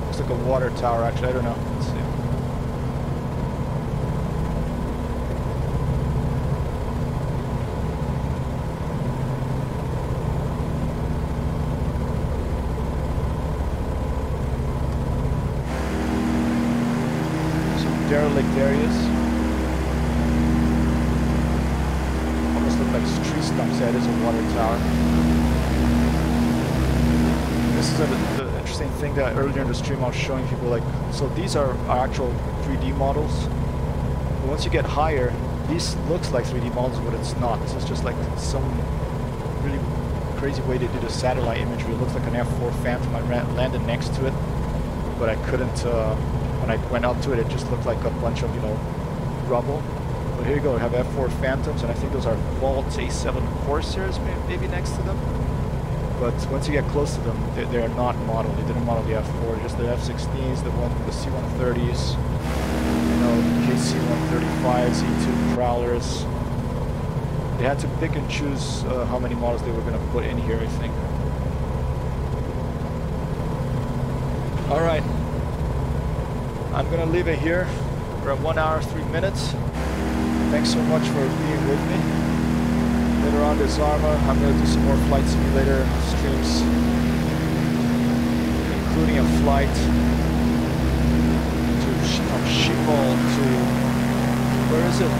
Looks like a water tower, actually. I don't know. Let's see. Some derelict areas. Almost look like tree stumps. Yeah, it is a water tower. This is the interesting thing that earlier in the stream I was showing people, like, so these are actual 3D models. But once you get higher, these looks like 3D models, but it's not. So it's just like some really crazy way to do the satellite imagery. It looks like an F4 Phantom. I landed next to it, but I couldn't, when I went up to it, it just looked like a bunch of, you know, rubble. But here you go, we have F4 Phantoms, and I think those are Vault A7 Corsairs maybe next to them. But once you get close to them, they're not modeled. They didn't model the F4, just the F-16s, the C-130s, you know, KC-135s, E-2 Prowlers. They had to pick and choose how many models they were going to put in here, I think. All right, I'm going to leave it here. We're at 1 hour, 3 minutes. Thanks so much for being with me. Later on this armor, I'm going to do some more Flight Simulator streams, including a flight from Schiphol to, where is it?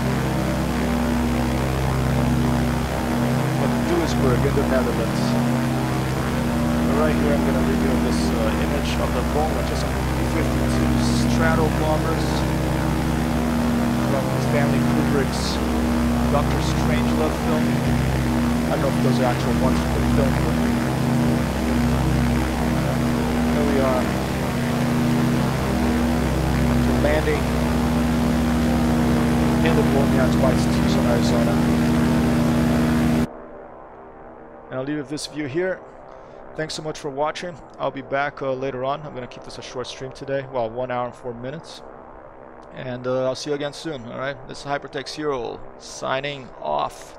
Duisburg in the Netherlands. Right here I'm going to reveal this image of the bomb, which is a B-52 Strato bombers from Stanley Kubrick's Dr. Strangelove film. I don't know if those are actual ones from the film, but here we are. We're landing in the Boneyard by Tucson, Arizona. And I'll leave this view here. Thanks so much for watching. I'll be back later on. I'm going to keep this a short stream today. Well, 1 hour and 4 minutes. And I'll see you again soon, alright? This is HyperText Hero signing off.